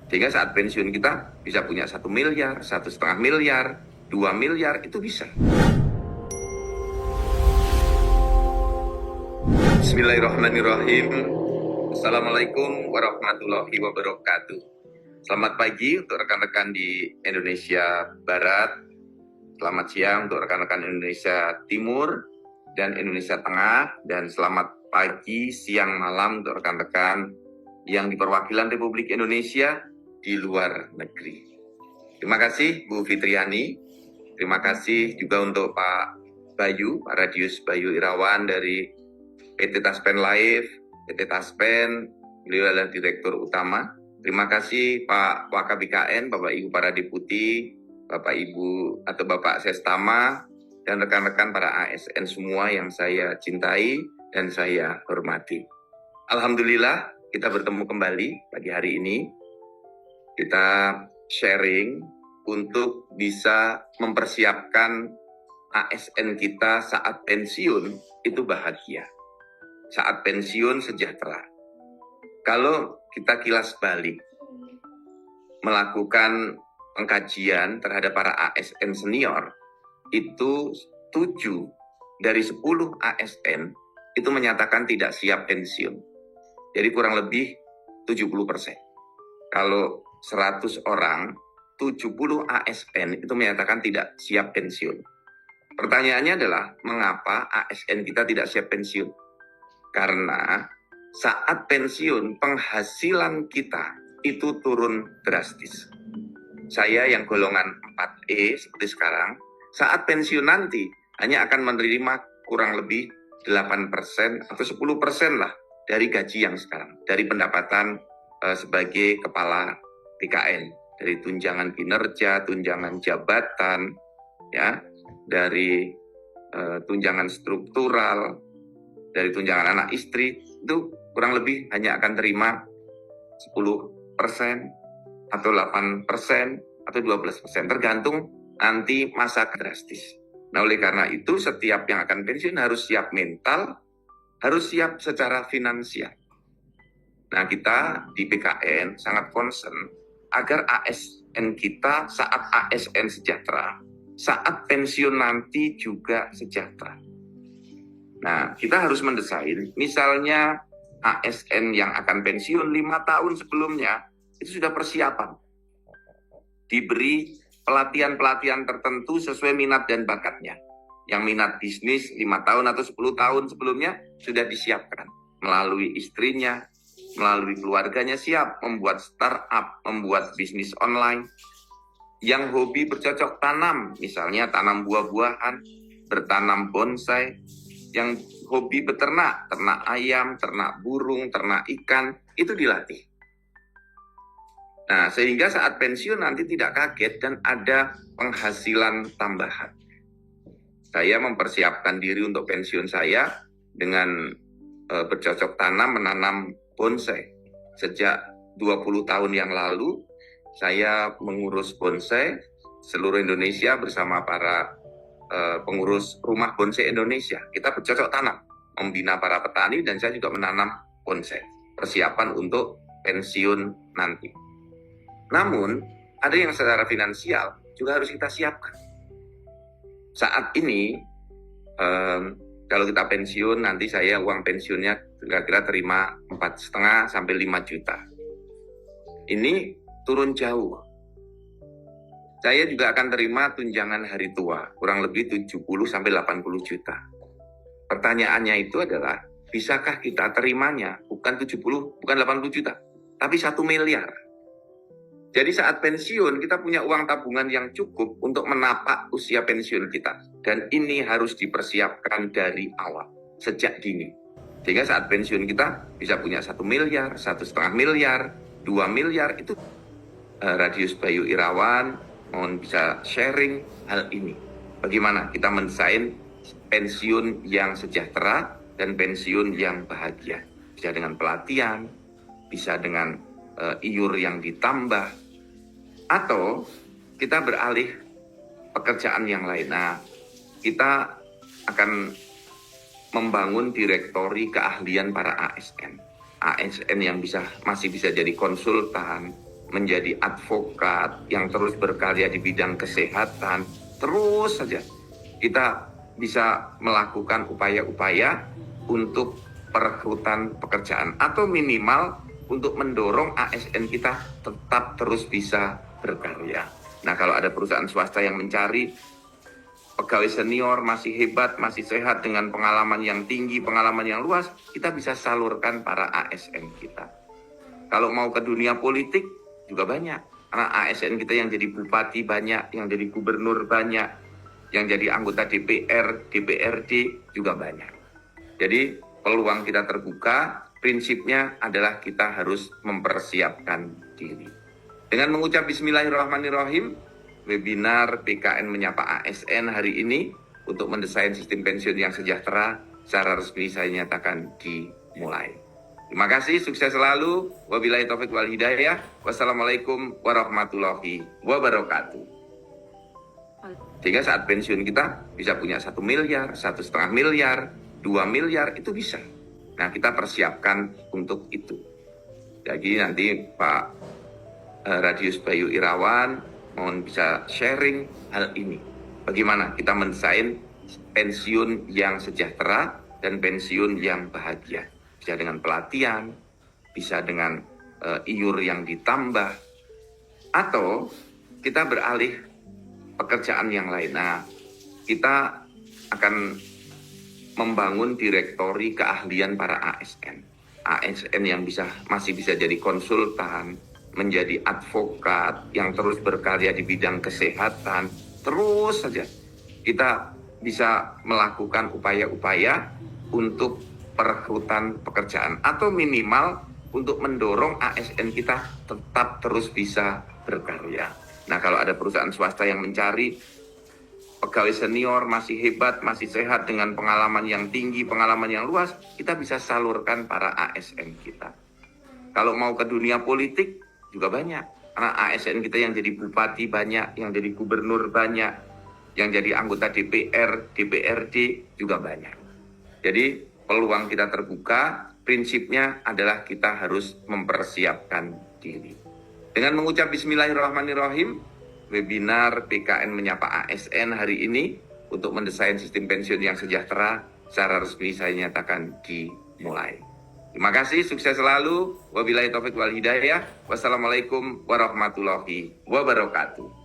Sehingga saat pensiun kita bisa punya 1 miliar, 1,5 miliar, 2 miliar, itu bisa. Bismillahirrahmanirrahim. Assalamualaikum warahmatullahi wabarakatuh. Selamat pagi untuk rekan-rekan di Indonesia Barat. Selamat siang untuk rekan-rekan Indonesia Timur dan Indonesia Tengah. Dan selamat pagi, siang, malam untuk rekan-rekan yang di perwakilan Republik Indonesia di luar negeri. Terima kasih Bu Fitriani. Terima kasih juga untuk Pak Bayu, Pak Radius Bayu Irawan dari PT Taspen Live, PT Taspen, beliau adalah Direktur Utama. Terima kasih Pak Wakabikn, Bapak Ibu para Deputi, Bapak Ibu atau Bapak Sestama, dan rekan-rekan para ASN semua yang saya cintai dan saya hormati. Alhamdulillah kita bertemu kembali pagi hari ini. Kita sharing untuk bisa mempersiapkan ASN kita saat pensiun itu bahagia. Saat pensiun sejahtera. Kalau kita kilas balik, melakukan pengkajian terhadap para ASN senior, itu 7 dari 10 ASN itu menyatakan tidak siap pensiun. Jadi kurang lebih 70%. Kalau 100 orang, 70 ASN itu menyatakan tidak siap pensiun. Pertanyaannya adalah, mengapa ASN kita tidak siap pensiun? Karena saat pensiun, penghasilan kita itu turun drastis. Saya yang golongan 4E seperti sekarang, saat pensiun nanti hanya akan menerima kurang lebih 8% atau 10% lah dari gaji yang sekarang, dari pendapatan sebagai kepala PKN, dari tunjangan kinerja, tunjangan jabatan, ya, dari tunjangan struktural, dari tunjangan anak istri, itu kurang lebih hanya akan terima 10% atau 8% atau 12%, tergantung nanti masa drastis. Nah, oleh karena itu setiap yang akan pensiun harus siap mental, harus siap secara finansial. Nah, kita di PKN sangat concern agar ASN kita saat ASN sejahtera, saat pensiun nanti juga sejahtera. Nah, kita harus mendesain, misalnya ASN yang akan pensiun 5 tahun sebelumnya, itu sudah persiapan. Diberi pelatihan-pelatihan tertentu sesuai minat dan bakatnya. Yang minat bisnis 5 tahun atau 10 tahun sebelumnya sudah disiapkan. Melalui istrinya, melalui keluarganya siap membuat startup, membuat bisnis online. Yang hobi bercocok tanam, misalnya tanam buah-buahan, bertanam bonsai. Yang hobi beternak, ternak ayam, ternak burung, ternak ikan, itu dilatih. Nah, sehingga saat pensiun nanti tidak kaget dan ada penghasilan tambahan. Saya mempersiapkan diri untuk pensiun saya dengan bercocok tanam, menanam bonsai. Sejak 20 tahun yang lalu, saya mengurus bonsai seluruh Indonesia bersama para pengurus rumah bonsai Indonesia. Kita bercocok tanam, membina para petani, dan saya juga menanam bonsai. Persiapan untuk pensiun nanti. Namun, ada yang secara finansial juga harus kita siapkan. Saat ini, kalau kita pensiun, nanti saya uang pensiunnya kira-kira terima 4,5 sampai 5 juta. Ini turun jauh. Saya juga akan terima tunjangan hari tua, kurang lebih 70 sampai 80 juta. Pertanyaannya itu adalah, bisakah kita terimanya bukan 70, bukan 80 juta, tapi 1 miliar. Jadi saat pensiun kita punya uang tabungan yang cukup untuk menapak usia pensiun kita. Dan ini harus dipersiapkan dari awal, sejak dini. Sehingga saat pensiun kita bisa punya 1 miliar, 1,5 miliar, 2 miliar, itu Radius Bayu Irawan mohon bisa sharing hal ini. Bagaimana kita mendesain pensiun yang sejahtera dan pensiun yang bahagia. Bisa dengan pelatihan, bisa dengan iur yang ditambah, atau kita beralih pekerjaan yang lain. Nah, kita akan membangun direktori keahlian para ASN. ASN yang masih bisa jadi konsultan, menjadi advokat yang terus berkarya di bidang kesehatan, terus saja kita bisa melakukan upaya-upaya untuk perekrutan pekerjaan atau minimal untuk mendorong ASN kita tetap terus bisa berkarya. Nah, kalau ada perusahaan swasta yang mencari pegawai senior masih hebat, masih sehat dengan pengalaman yang tinggi, pengalaman yang luas, kita bisa salurkan para ASN kita. Kalau mau ke dunia politik juga banyak, karena ASN kita yang jadi bupati banyak, yang jadi gubernur banyak, yang jadi anggota DPR, DPRD juga banyak. Jadi peluang kita terbuka, prinsipnya adalah kita harus mempersiapkan diri. Dengan mengucap Bismillahirrahmanirrahim, webinar PKN Menyapa ASN hari ini untuk mendesain sistem pensiun yang sejahtera secara resmi saya nyatakan dimulai. Terima kasih, sukses selalu. Wabillahi taufik wal hidayah. Wassalamualaikum warahmatullahi wabarakatuh. Sehingga saat pensiun kita bisa punya 1 miliar, 1,5 miliar, 2 miliar, itu bisa. Nah, kita persiapkan untuk itu. Jadi nanti Pak Radius Bayu Irawan mohon bisa sharing hal ini. Bagaimana kita mendesain pensiun yang sejahtera dan pensiun yang bahagia. Bisa dengan pelatihan, bisa dengan iur yang ditambah, atau kita beralih pekerjaan yang lain. Nah, kita akan membangun direktori keahlian para ASN. ASN yang masih bisa jadi konsultan, menjadi advokat yang terus berkarya di bidang kesehatan, terus saja kita bisa melakukan upaya-upaya untuk perekrutan pekerjaan atau minimal untuk mendorong ASN kita tetap terus bisa berkarya. Nah, kalau ada perusahaan swasta yang mencari pegawai senior masih hebat, masih sehat dengan pengalaman yang tinggi, pengalaman yang luas, kita bisa salurkan para ASN kita. Kalau mau ke dunia politik juga banyak, karena ASN kita yang jadi bupati banyak, yang jadi gubernur banyak, yang jadi anggota DPR, DPRD juga banyak. Jadi peluang kita terbuka, prinsipnya adalah kita harus mempersiapkan diri. Dengan mengucap Bismillahirrahmanirrahim, webinar PKN Menyapa ASN hari ini untuk mendesain sistem pensiun yang sejahtera secara resmi saya nyatakan dimulai. Terima kasih, sukses selalu. Wabillahi taufik wal hidayah. Wassalamualaikum warahmatullahi wabarakatuh.